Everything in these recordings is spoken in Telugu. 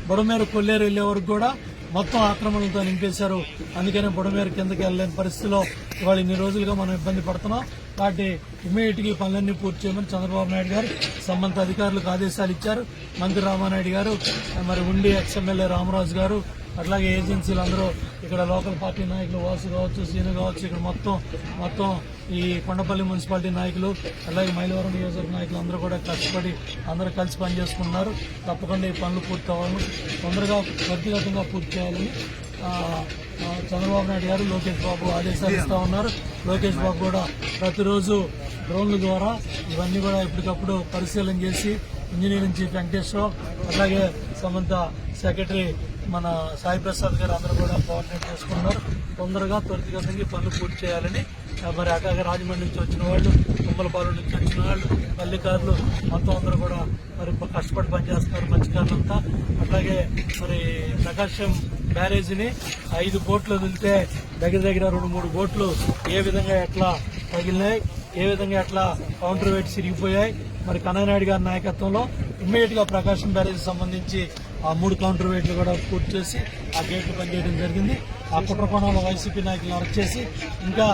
బుడమేరు కొల్లేరు వెళ్లే వరకు కూడా మొత్తం ఆక్రమణలతో నింపేశారు. అందుకనే బుడమేరు కిందకి వెళ్ళలేని పరిస్థితిలో ఇవాళ ఇన్ని రోజులుగా మనం ఇబ్బంది పడుతున్నాం. కాబట్టి ఇమ్మీడియట్ గా పనులన్నీ పూర్తి చేయమని చంద్రబాబు నాయుడు గారు సంబంధిత అధికారులకు ఆదేశాలు ఇచ్చారు. మంత్రి రామానాయుడు గారు, మరి ఉండి ఎక్స్ఎమ్మెల్యే రామరాజు గారు, అట్లాగే ఏజెన్సీలు అందరూ, ఇక్కడ లోకల్ పార్టీ నాయకులు వాసు కావచ్చు, సీను కావచ్చు, ఇక్కడ మొత్తం ఈ కొండపల్లి మున్సిపాలిటీ నాయకులు, అలాగే మైలవరం నియోజకవర్గ నాయకులు అందరూ కూడా కష్టపడి అందరూ కలిసి పనిచేసుకున్నారు. తప్పకుండా ఈ పనులు పూర్తి అవ్వాలని, తొందరగా వ్యక్తిగతంగా పూర్తి చేయాలని చంద్రబాబు నాయుడు గారు లోకేష్ బాబు ఆదేశాలు ఇస్తా ఉన్నారు. లోకేష్ బాబు కూడా ప్రతిరోజు డ్రోన్ల ద్వారా ఇవన్నీ కూడా ఎప్పటికప్పుడు పరిశీలన చేసి ఇంజనీరింగ్ చీఫ్ వెంకటేశ్వరరావు, అలాగే సంబంధిత సెక్రటరీ మన సాయి ప్రసాద్ గారు అందరూ కూడా కోఆర్డినేట్ చేసుకున్నారు. తొందరగా త్వరితగతిగా పనులు పూర్తి చేయాలని, మరి అట్లాగే రాజమండ్రి నుంచి వచ్చిన వాళ్ళు, తుమ్మలపాలెం నుంచి వచ్చిన వాళ్ళు, పల్లికారులు మొత్తం అందరూ కూడా మరి కష్టపడి పనిచేస్తున్నారు మత్స్యకారులంతా. అట్లాగే మరి ప్రకాశం బ్యారేజీని 5 బోట్లు వదిలితే దగ్గర 2-3 బోట్లు ఏ విధంగా ఎట్లా తగిలినాయి, ఏ విధంగా ఎట్లా కౌంటర్ వెయిట్ సిరిగిపోయాయి. మరి కన్నయ్యనాయుడు గారి నాయకత్వంలో ఇమ్మీడియట్ గా ప్రకాశం బ్యారేజ్ సంబంధించి ఆ 3 కౌంటర్ వెయిట్లు కూడా పూర్తి చేసి ఆ గేట్లు పనిచేయడం జరిగింది. ఆ కుట్రకోణంలో వైసీపీ నాయకులను అరెస్ట్ చేసి ఇంకా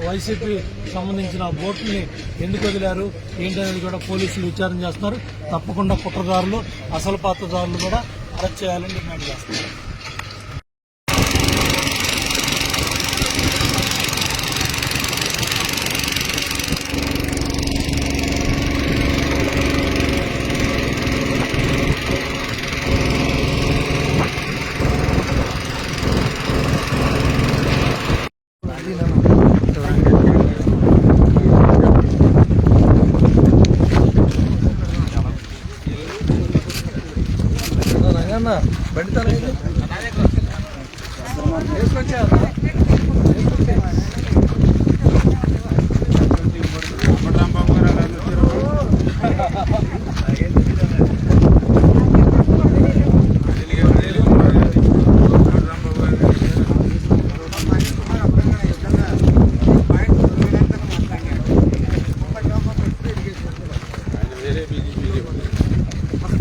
వైసీపీ సంబంధించిన బోట్ని ఎందుకు వదిలారు ఏంటనేది కూడా పోలీసులు విచారణ చేస్తున్నారు. తప్పకుండా కుట్రదారులు, అసలు పాత్రదారులు కూడా అరెస్ట్ చేయాలని డిమాండ్ చేస్తున్నారు.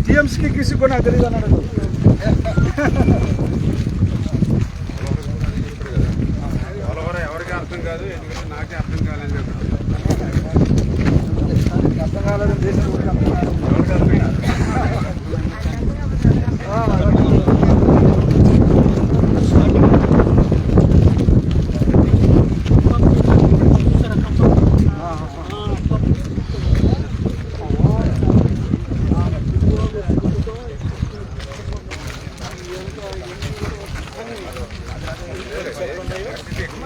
टीएमसी की किसी को ना करी जाना ఎవరికి అర్థం కాదు, ఎందుకంటే నాకే అర్థం కాలేదు. అర్థం కాలేదని దేశం ఎవరికి అర్థం కాదు. ఎక్కువ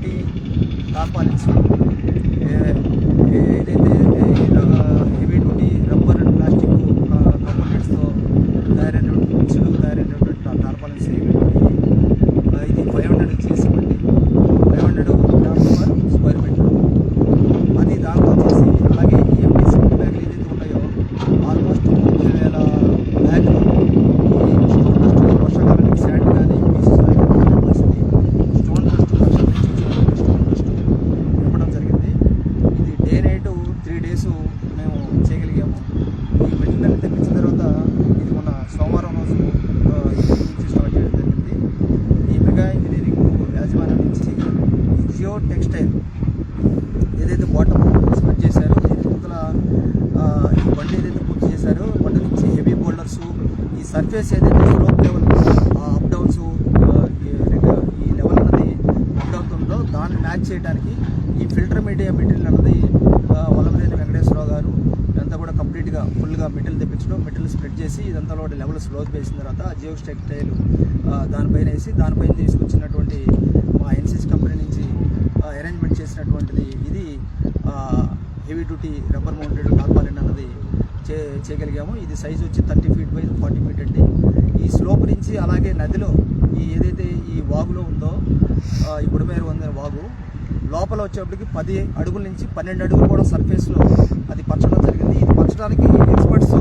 డ్యూటీ టార్పాలిన్స్, ఏదైతే heavy duty rubber and plastic కంపోనెంట్స్తో తయారైనటువంటి టార్పాలిన్స్ ఇది 500 చేసి 500 గ్రామ్స్ పర్ స్క్వేర్ మీటర్. అది దాంతో వచ్చేసి అలాగే ఈ ఎంపీ సిమెంట్ బ్యాగులు ఏదైతే ఉన్నాయో ఆల్మోస్ట్ 30,000 బ్యాగులు ఈ స్టోన్ డస్ట్ వర్షాకాలానికి శాండ్ కానీ స్టోన్ డస్ట్ స్టోన్ డస్ట్ ఇవ్వడం జరిగింది. ఇది డే నైట్ 3 days మేము చేయగలిగాము. ఈ మెటీరియల్ తెప్పించిన తర్వాత ఇది మన సోమవారం రోజు నుంచి స్టార్ట్ చేయడం జరిగింది. ఈ మెగా ఇంజనీరింగ్ యాజమాన్యం నుంచి జియో టెక్స్టైల్ ఏదైతే బాటమ్ స్ప్రెడ్ చేశారో దీని ముందర ఈ బండి ఏదైతే పూర్తి చేశారో బండి నుంచి హెవీ బోల్డర్స్, ఈ సర్ఫేస్ ఏదైతే స్లోప్ లెవెల్ అప్ డౌన్స్ ఈ లెవెల్ అన్నది అప్ అవుతుందో దాన్ని మ్యాచ్ చేయడానికి ఈ ఫిల్టర్ మీడియా మెటీరియల్ అన్నది వల్లభనేని వెంకటేశ్వరరావు గారు ఇదంతా కూడా కంప్లీట్గా ఫుల్గా మెటీరియల్ తెప్పించడం, మెటీరియల్ స్ప్రెడ్ చేసి ఇదంతా కూడా లెవెల్ స్లోప్ వేసిన తర్వాత జియో టెక్స్టైల్ దానిపైన వేసి దానిపైన తీసుకొచ్చినటువంటి మా ఎన్సిసి కంపెనీ నుంచి అరేంజ్మెంట్ చేసినటువంటిది ఇది heavy duty rubber mounted tarpaulin అన్నది చేయగలిగాము. ఇది సైజు వచ్చి 30 feet by 40 feet అండి. ఈ స్లోప్ నుంచి అలాగే నదిలో ఈ ఏదైతే ఈ వాగులో ఉందో ఈ బుడమేరు ఉందని వాగు లోపల వచ్చేప్పటికి 10 అడుగుల నుంచి 12 అడుగులు కూడా సర్ఫేస్లో అది పరచడం జరిగింది. ఇది పరచడానికి ఎక్స్పర్ట్స్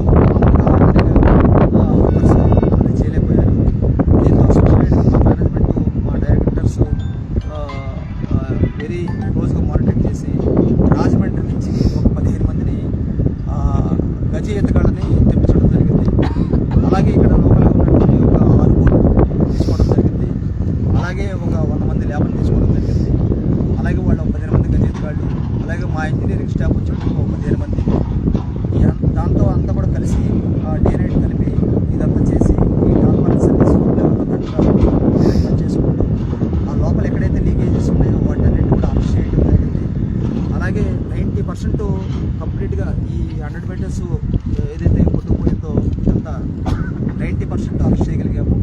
అది చేయలేకపోయారు. దీంతో మేనేజ్మెంట్ మా డైరెక్టర్స్ వెరీ క్లోజ్గా మానిటర్ చేసి రాజమండ్రి నుంచి ఒక 15 మందిని గజ ఈతగాళ్ళని తెప్పించడం జరిగింది. అలాగే ఇక్కడ లోకల్గా ఉన్నటువంటి ఒక 6 బోట్లు తీసుకోవడం జరిగింది. అలాగే ఒక 100 మంది లేబర్ని తీసుకోవడం జరిగింది. అలాగే వాళ్ళు 15 మంది గజ ఈతగాళ్ళు, అలాగే మా ఇంజనీరింగ్ స్టాఫ్ వచ్చేటప్పుడు ఒక 15 మంది. దాంతో అంతా కూడా కలిసి డే నైట్ కలిపి ఇదంతా చేసి ఈ టార్పాలిన్ సర్వీస్ అరేంజ్మెంట్ చేసుకుంటూ ఆ లోపల ఎక్కడైతే లీకేజెస్ ఉన్నాయో వాటన్నిటి కూడా అరెస్ట్ చేయడం జరిగింది. అలాగే 90% కంప్లీట్గా ఈ 100 meters ఏదైతే కొట్టుకుపోయిందో ఇదంతా 90% అరెస్ట్ చేయగలిగాము.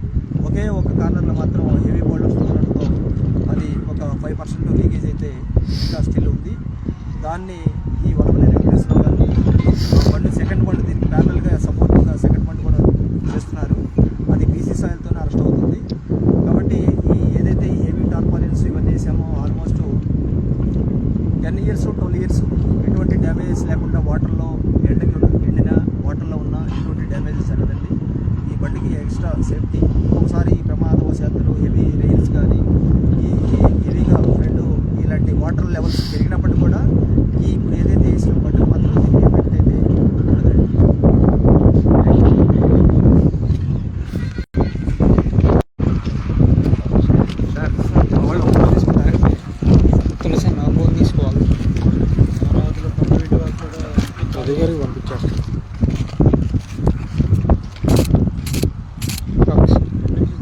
ఒకే ఒక కార్నర్లో మాత్రం హెవీ బోల్డర్స్ ఉండడంతో అది ఒక 5% లీకేజ్ అయితే ఇంకా స్టిల్ ఉంది. దాన్ని ఈ వల్లభనేని వెంకటేశ్వరరావు గారు బండి సెకండ్ బండి దీనికి ప్యారల్గా సపోర్ట్గా సెకండ్ బండి కూడా చేస్తున్నారు. అది పీసీ సాయిల్తోనే అరెస్ట్ అవుతుంది. కాబట్టి ఈ ఏదైతే ఈ హెవీ టార్పాలిన్స్ ఇవన్నీ వేసామో ఆల్మోస్ట్ 10 years 12 years ఎటువంటి డ్యామేజెస్ లేకుండా వాటర్లో ఎండిన వాటర్లో ఉన్న ఎటువంటి డ్యామేజెస్ జరగదండి. ఈ బండికి ఎక్స్ట్రా సేఫ్టీ. ఒక్కొక్కసారి ఈ ప్రమాదవశాత్తులు హెవీ రైల్స్ కానీ ఈ హెవీగా ఫ్రెండ్ ఇలాంటి వాటర్ లెవెల్స్ పెరిగినప్పటికీ కూడా ఈ ఇప్పుడు ఏదైతే వేసిన బండ్లు మాత్రం దీనికి ఎఫెక్ట్ అయితే ఉండదండి. సార్ వాళ్ళు ఫోటో తీసుకుంటారు. సార్ నా ఫోన్ తీసుకోవాలి. రాజుల పండుగ కూడా అదే గారికి పంపించేస్తాను.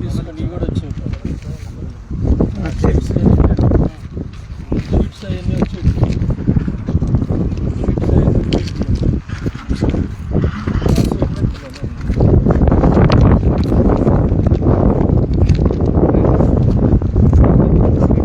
తీసుకొని కూడా వచ్చి అవన్నీ వచ్చి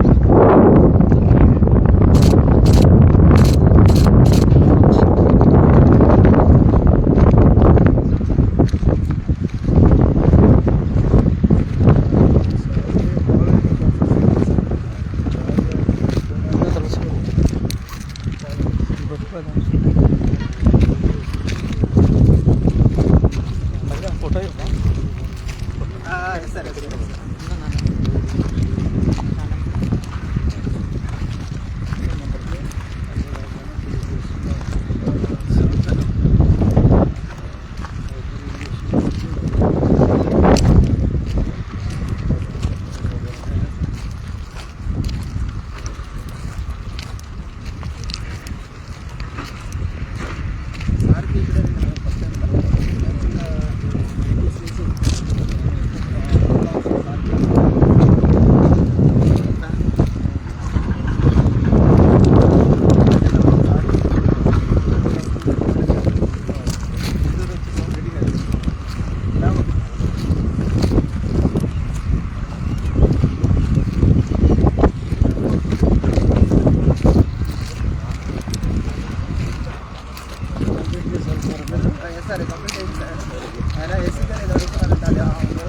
సార్ కంప్లీట్ అయింది సార్ ఆయన ఏసీ గారు ఏదో అడుగుతున్నారంటే